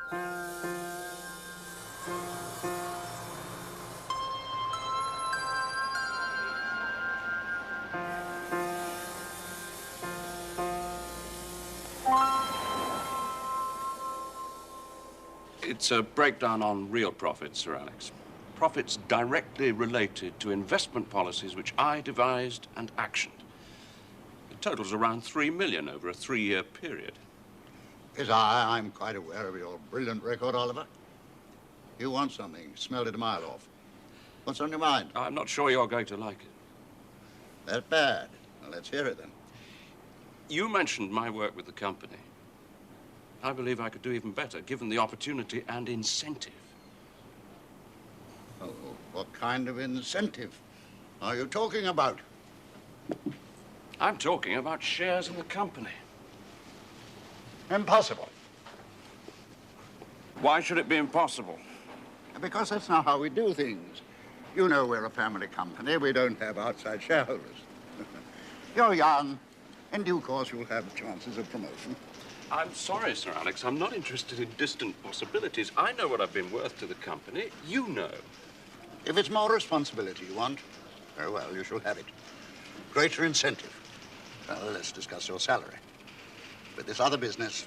It's a breakdown on real profits, Sir Alex. Profits directly related to investment policies which I devised and actioned. The total's around 3 million over a 3-year period. Yes, I'm quite aware of your brilliant record, Oliver. You want something, smelled it a mile off. What's on your mind? I'm not sure you're going to like it. That bad. Well, let's hear it then. You mentioned my work with the company. I believe I could do even better, given the opportunity and incentive. Oh, what kind of incentive are you talking about? I'm talking about shares in the company. Impossible. Why should it be impossible? Because that's not how we do things. You know we're a family company. We don't have outside shareholders. You're young. In due course, you'll have chances of promotion. I'm sorry, Sir Alex. I'm not interested in distant possibilities. I know what I've been worth to the company. You know. If it's more responsibility you want, very well, you shall have it. Greater incentive. Well, let's discuss your salary. With this other business...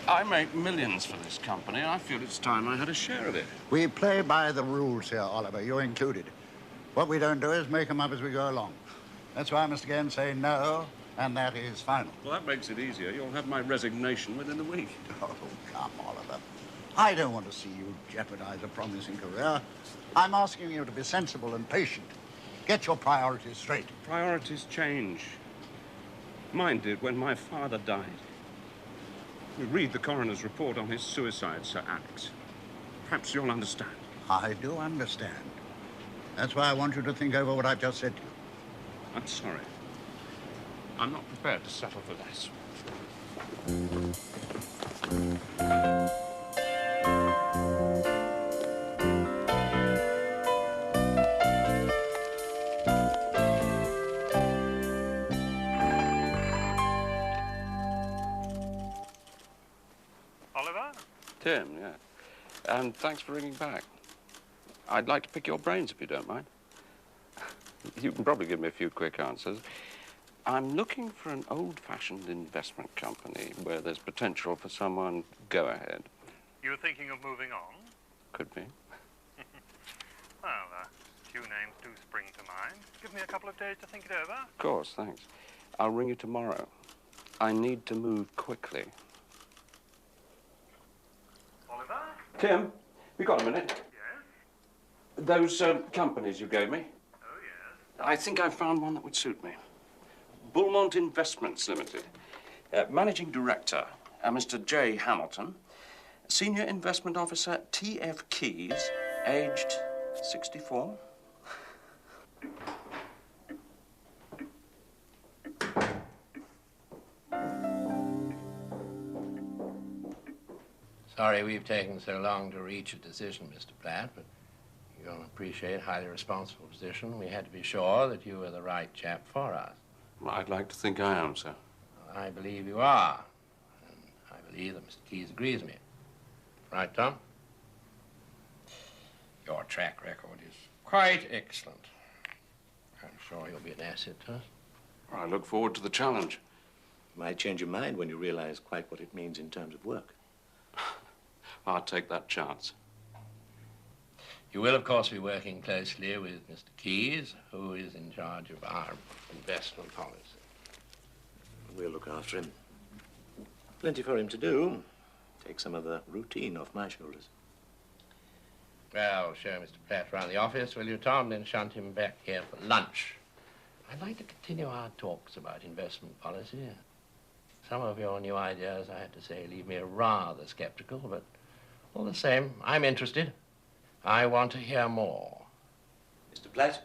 I make millions for this company, and I feel it's time I had a share of it. We play by the rules here, Oliver, you included. What we don't do is make them up as we go along. That's why I must again say no, and that is final. Well, that makes it easier. You'll have my resignation within the week. Oh, come, Oliver. I don't want to see you jeopardize a promising career. I'm asking you to be sensible and patient. Get your priorities straight. Priorities change. Mine did when my father died. You read the coroner's report on his suicide, Sir Alex. Perhaps you'll understand. I do understand. That's why I want you to think over what I've just said to you. I'm sorry. I'm not prepared to settle for less. Oliver? Tim, yeah. And thanks for ringing back. I'd like to pick your brains if you don't mind. You can probably give me a few quick answers. I'm looking for an old-fashioned investment company where there's potential for someone go-ahead. You're thinking of moving on? Could be. Well, a few names do spring to mind. Give me a couple of days to think it over. Of course, thanks. I'll ring you tomorrow. I need to move quickly. Oliver? Tim, you got a minute? Yes? Those companies you gave me? Oh, yes. I think I found one that would suit me. Bullmont Investments Limited. Managing Director, Mr. J. Hamilton. Senior Investment Officer, T.F. Keys, aged 64. Sorry we've taken so long to reach a decision, Mr. Platt, but you'll appreciate a highly responsible position. We had to be sure that you were the right chap for us. Well, I'd like to think I am, sir. I believe you are, and I believe that Mr. Keys agrees with me. Right, Tom? Your track record is quite excellent. I'm sure you'll be an asset to us. I look forward to the challenge. You might change your mind when you realize quite what it means in terms of work. I'll take that chance. You will, of course, be working closely with Mr. Keys, who is in charge of our investment policy. We'll look after him. Plenty for him to do. Take some of the routine off my shoulders. Well, show Mr. Platt around the office, will you, Tom? Then shunt him back here for lunch. I'd like to continue our talks about investment policy. Some of your new ideas, I have to say, leave me rather skeptical, but all the same, I'm interested. I want to hear more. Mr. Platt?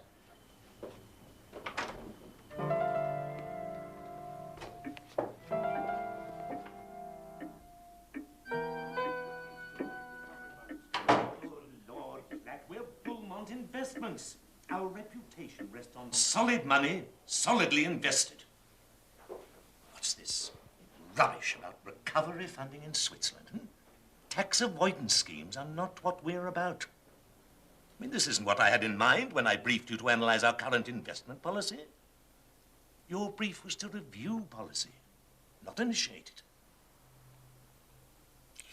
Lord, Platt, we're Bullmont Investments. Our reputation rests on solid money, solidly invested. What's this rubbish about recovery funding in Switzerland. Tax avoidance schemes are not what we're about. I mean, this isn't what I had in mind when I briefed you to analyze our current investment policy. Your brief was to review policy, not initiate it.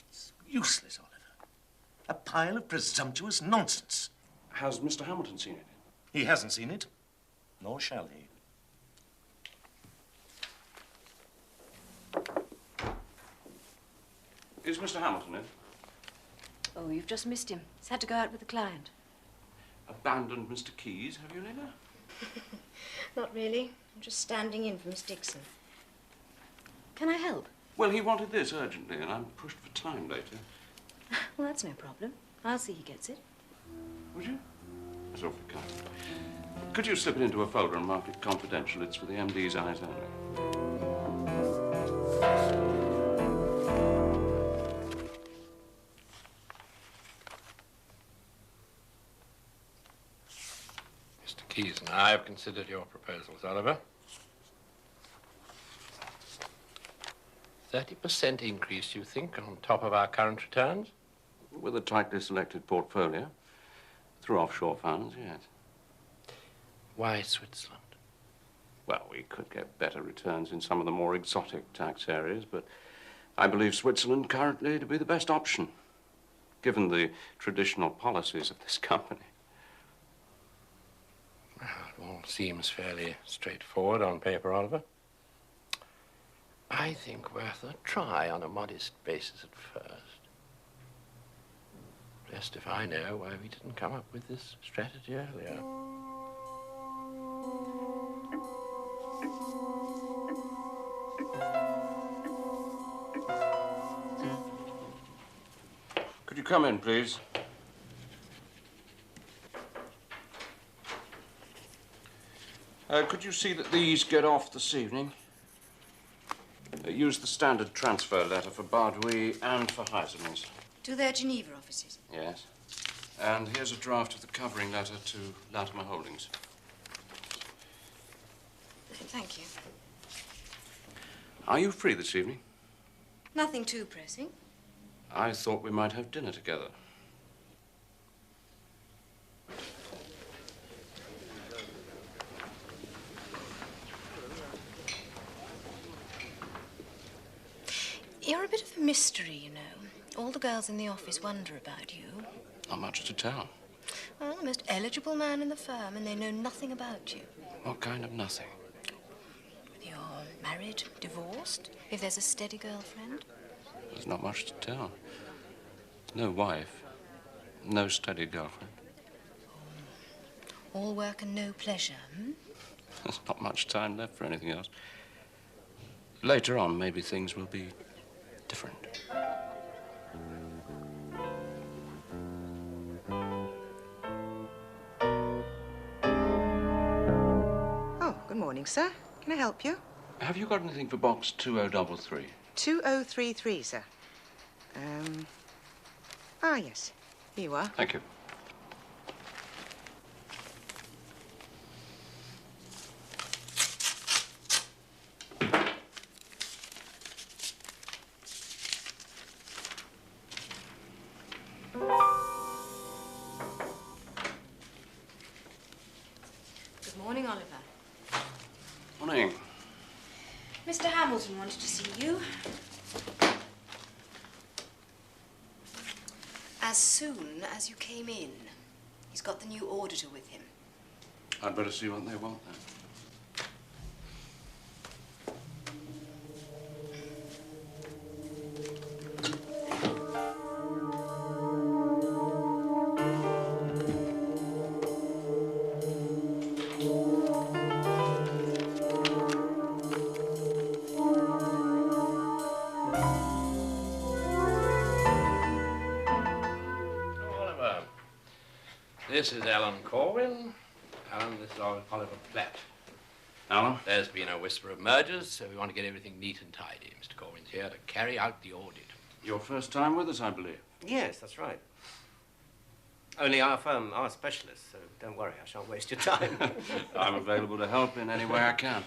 It's useless, Oliver. A pile of presumptuous nonsense. Has Mr. Hamilton seen it? He hasn't seen it, nor shall he. Is Mr. Hamilton in? Oh, you've just missed him. He's had to go out with a client. Abandoned Mr. Keyes, have you, Lena? Not really. I'm just standing in for Miss Dixon. Can I help? Well, he wanted this urgently, and I'm pushed for time later. Well, that's no problem. I'll see he gets it. Would you? That's awfully kind. Could you slip it into a folder and mark it confidential? It's for the MD's eyes only. Mr. Keyes and I have considered your proposals, Oliver. 30% increase, you think, on top of our current returns? With a tightly selected portfolio. Through offshore funds, yes. Why Switzerland? Well, we could get better returns in some of the more exotic tax areas, but I believe Switzerland currently to be the best option, given the traditional policies of this company. Well, it all seems fairly straightforward on paper, Oliver. I think worth a try on a modest basis at first. Blessed if I know why we didn't come up with this strategy earlier. Could you come in, please? Could you see that these get off this evening? Use the standard transfer letter for Bardouis and for Heisemans. To their Geneva offices. Yes. And here's a draft of the covering letter to Latimer Holdings. Thank you. Are you free this evening? Nothing too pressing. I thought we might have dinner together. You're a bit of a mystery, you know. All the girls in the office wonder about you. Not much to tell. Well, the most eligible man in the firm, and they know nothing about you. What kind of nothing? If you're married, divorced, if there's a steady girlfriend. There's not much to tell. No wife, no steady girlfriend. All work and no pleasure, hmm? There's not much time left for anything else. Later on, maybe things will be different. Oh, good morning, sir. Can I help you? Have you got anything for box 2033? 2033, sir. Yes. Here you are. Thank you. Good morning, Oliver. Morning. Mr. Hamilton wanted to see you. As soon as you came in. He's got the new auditor with him. I'd better see what they want then. This is Alan Corwin. Alan, this is Oliver Platt. Alan? There's been a whisper of mergers, so we want to get everything neat and tidy. Mr. Corwin's here to carry out the audit. Your first time with us, I believe. Yes, that's right. Only our firm are specialists, so don't worry, I shan't waste your time. I'm available to help in any way I can.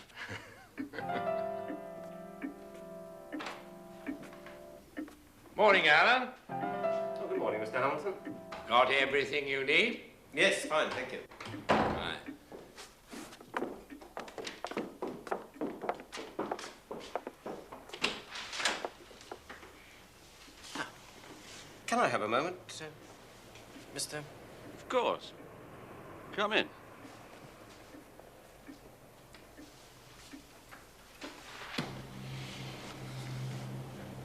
Morning, Alan. Oh, good morning, Mr. Hamilton. Got everything you need? Yes, fine, thank you. Right. Can I have a moment, Mr. Of course. Come in.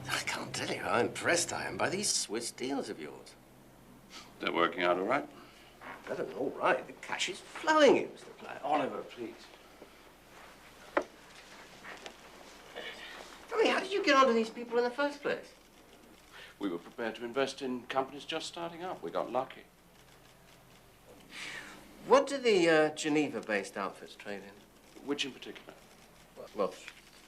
I can't tell you how impressed I am by these Swiss deals of yours. They're working out all right. Better than all right. The cash is flowing in, Mr. Platt. Oliver, please. Tell me, how did you get onto these people in the first place? We were prepared to invest in companies just starting up. We got lucky. What do the Geneva-based outfits trade in? Which in particular? Well,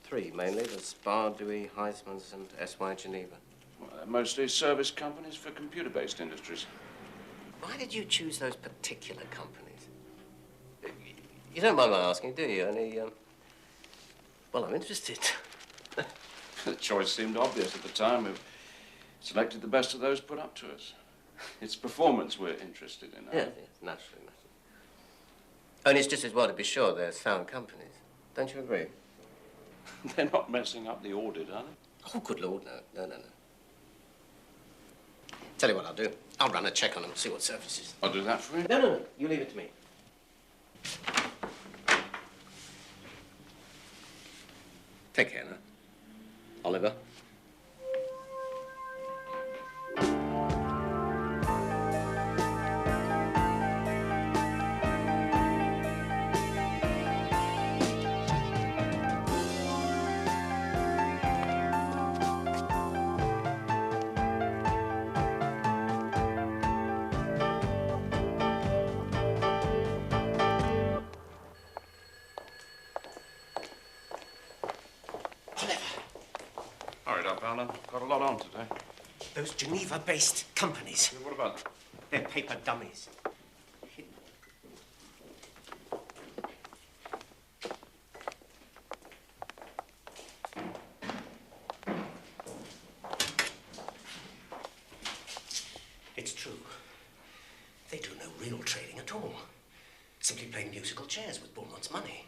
three mainly. The Spar, Dewey, Heisman's, and S.Y. Geneva. Well, they're mostly service companies for computer-based industries. Why did you choose those particular companies? You don't mind my asking, do you? Only, well, I'm interested. The choice seemed obvious at the time. We selected the best of those put up to us. It's performance we're interested in. Yes, naturally. Only it's just as well to be sure they're sound companies. Don't you agree? They're not messing up the audit, are they? Oh, good Lord, no. Tell you what I'll do. I'll run a check on them, see what surfaces. I'll do that for you. No. You leave it to me. Take care now. Oliver. Alan. Got a lot on today. Those Geneva-based companies. What about them? They're paper dummies. It's true. They do no real trading at all. Simply play musical chairs with Beaumont's money.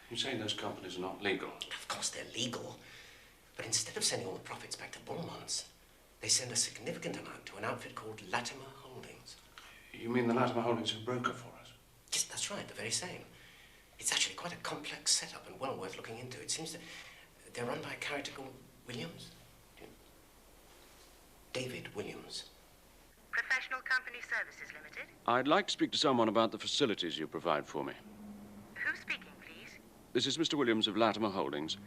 You're saying those companies are not legal? Of course they're legal. But instead of sending all the profits back to Beaumont's, they send a significant amount to an outfit called Latimer Holdings. You mean the Latimer Holdings are a broker for us? Yes, that's right, the very same. It's actually quite a complex setup and well worth looking into. It seems that they're run by a character called Williams. David Williams. Professional Company Services Limited. I'd like to speak to someone about the facilities you provide for me. Who's speaking, please? This is Mr. Williams of Latimer Holdings.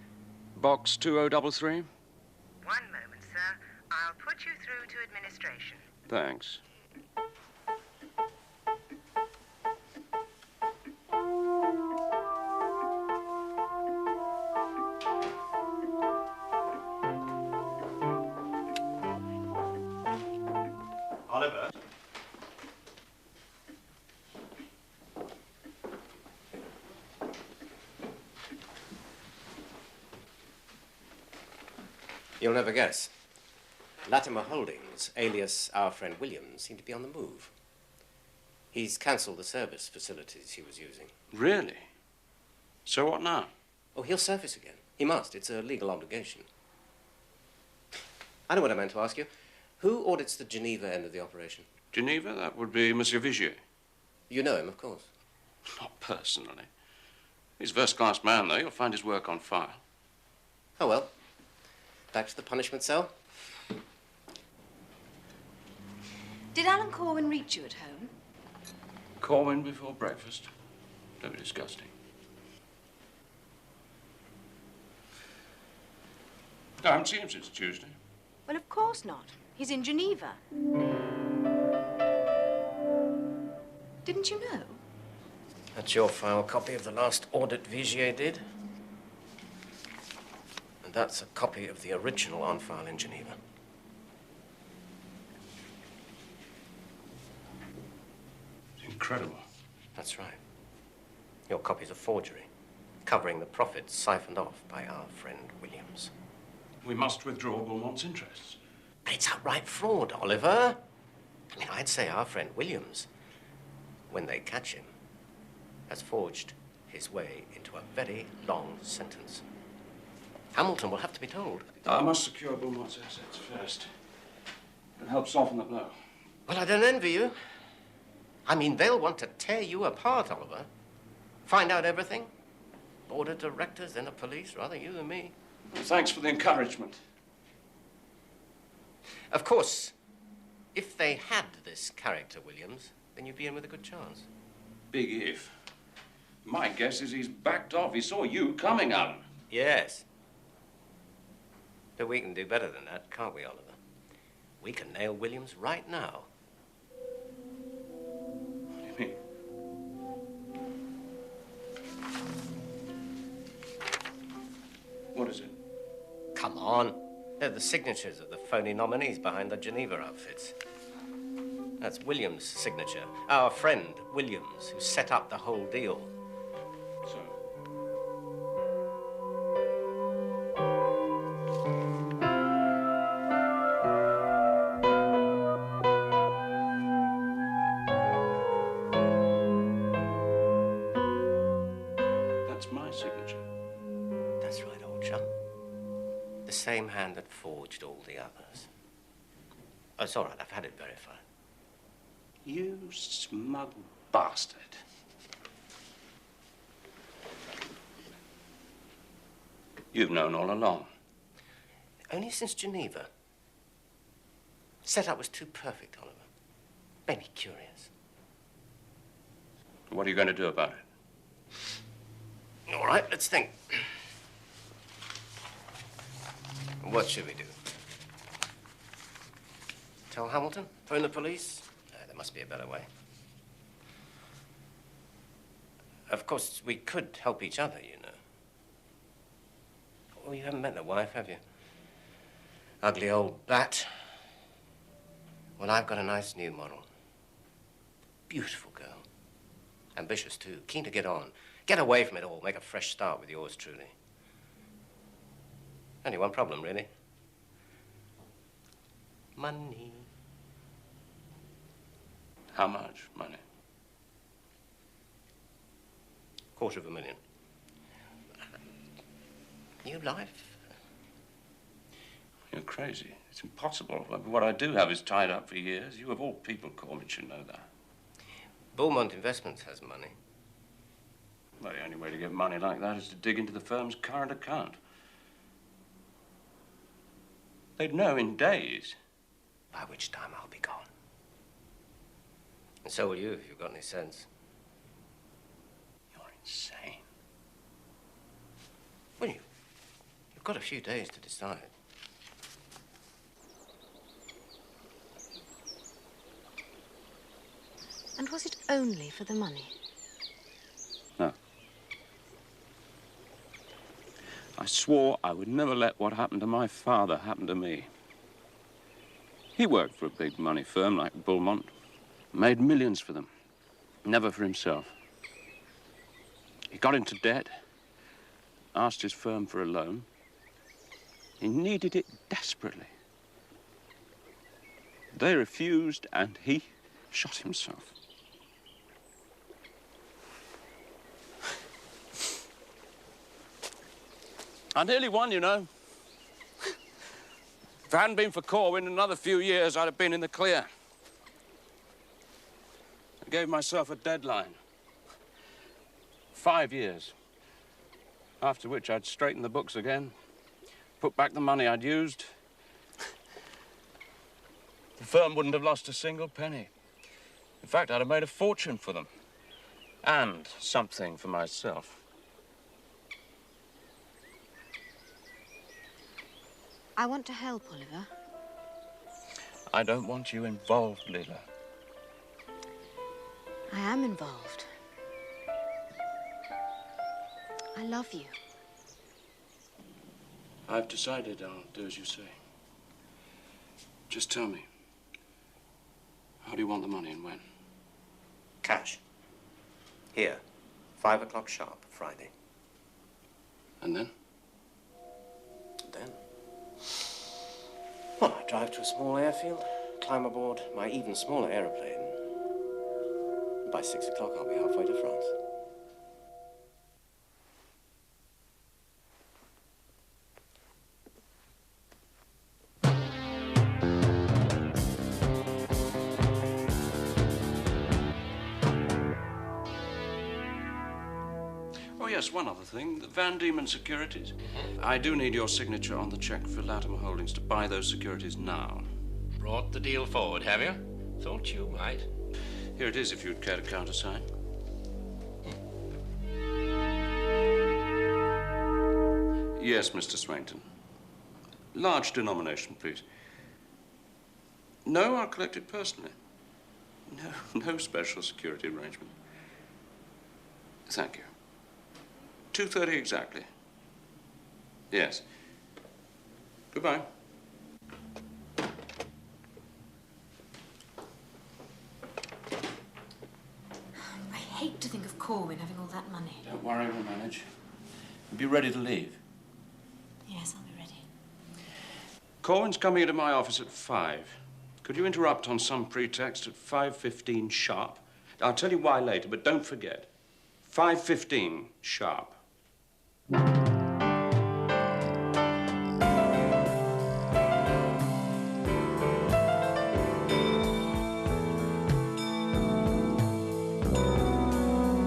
Box 2033? One moment, sir. I'll put you through to administration. Thanks. Oliver? You'll never guess. Latimer Holdings, alias our friend Williams, seem to be on the move. He's cancelled the service facilities he was using. Really? So what now? Oh, he'll surface again. He must. It's a legal obligation. I know what I meant to ask you. Who audits the Geneva end of the operation? Geneva? That would be Monsieur Vigier. You know him, of course. Not personally. He's a first-class man, though. You'll find his work on file. Oh, well. Back to the punishment cell. Did Alan Corwin reach you at home? Corwin before breakfast. Don't be disgusting. I haven't seen him since Tuesday. Well, of course not. He's in Geneva. Didn't you know? That's your file copy of the last audit Vigier did. And that's a copy of the original on file in Geneva. It's incredible. That's right. Your copy's a forgery, covering the profits siphoned off by our friend Williams. We must withdraw Beaumont's interests. But it's outright fraud, Oliver. I mean, I'd say our friend Williams, when they catch him, has forged his way into a very long sentence. Hamilton will have to be told. I must secure Beaumont's assets first. It'll help soften the blow. Well, I don't envy you. I mean, they'll want to tear you apart, Oliver. Find out everything. Board of directors, then the police, rather you than me. Well, thanks for the encouragement. Of course, if they had this character, Williams, then you'd be in with a good chance. Big if. My guess is he's backed off. He saw you coming, Alan. Yes. But we can do better than that, can't we, Oliver? We can nail Williams right now. What do you mean? What is it? Come on. They're the signatures of the phony nominees behind the Geneva outfits. That's Williams' signature. Our friend, Williams, who set up the whole deal. So? That's my signature. That's right, old chum. The same hand that forged all the others. Oh, it's all right. I've had it verified. You smug bastard. You've known all along. Only since Geneva. Setup was too perfect, Oliver. Made me curious. What are you going to do about it? All right, let's think. What should we do? Tell Hamilton? Phone the police? There must be a better way. Of course, we could help each other, you know. Oh, you haven't met the wife, have you? Ugly old bat. Well, I've got a nice new model. Beautiful girl. Ambitious, too. Keen to get on. Get away from it all. Make a fresh start with yours truly. Only one problem, really. Money. How much money? $250,000. New life? You're crazy. It's impossible. What I do have is tied up for years. You, of all people, Corbin, should know that. Beaumont Investments has money. Well, the only way to get money like that is to dig into the firm's current account. They'd know in days. By which time I'll be gone. And so will you, if you've got any sense. You're insane. Well, you've got a few days to decide. And was it only for the money? No. I swore I would never let what happened to my father happen to me. He worked for a big money firm like Beaumont, made millions for them, never for himself. He got into debt, asked his firm for a loan. He needed it desperately. They refused, and he shot himself. I nearly won, you know. If it hadn't been for Corwin, in another few years, I'd have been in the clear. I gave myself a deadline. 5 years. After which I'd straighten the books again, put back the money I'd used. The firm wouldn't have lost a single penny. In fact, I'd have made a fortune for them. And something for myself. I want to help, Oliver. I don't want you involved, Leela. I am involved. I love you. I've decided I'll do as you say. Just tell me, how do you want the money and when? Cash. Here, 5 o'clock sharp, Friday. And then? Then? Well, drive to a small airfield, climb aboard my even smaller aeroplane. By 6 o'clock, I'll be halfway to France. Oh, yes, one other thing. Van Diemen Securities. I do need your signature on the check for Latimer Holdings to buy those securities now. Brought the deal forward, have you? Thought you might. Here it is, if you'd care to countersign. Yes, Mr. Swainton. Large denomination, please. No, I'll collect it personally. No special security arrangement. Thank you. 2:30 exactly. Yes. Goodbye. I hate to think of Corwin having all that money. Don't worry, we'll manage. Be ready to leave. Yes, I'll be ready. Corwin's coming into my office at 5. Could you interrupt on some pretext at 5:15 sharp? I'll tell you why later, but don't forget. 5:15 sharp.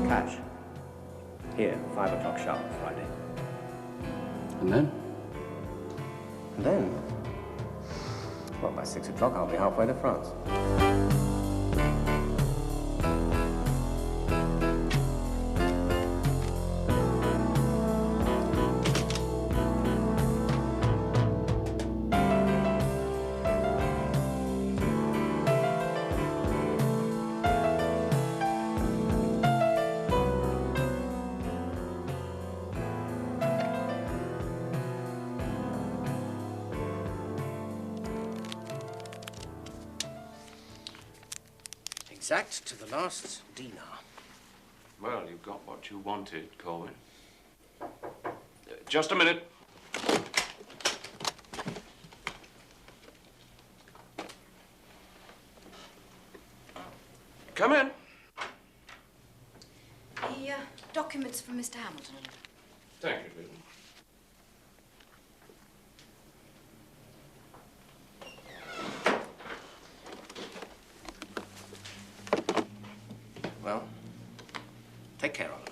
Cash. Here, 5 o'clock sharp Friday. And then? And then? Well, by 6 o'clock, I'll be halfway to France. Exact to the last dinar. Well, you got what you wanted, Corwin. Just a minute. Come in. The documents from Mr. Hamilton. Thank you, Lyndon. Well, take care, Oliver.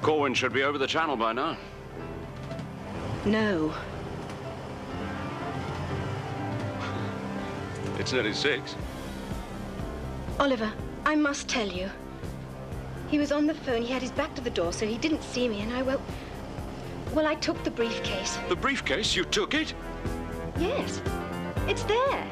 Corwin should be over the channel by now. No. It's nearly 6. Oliver, I must tell you. He was on the phone. He had his back to the door, so he didn't see me, and I took the briefcase. The briefcase? You took it? Yes. It's there.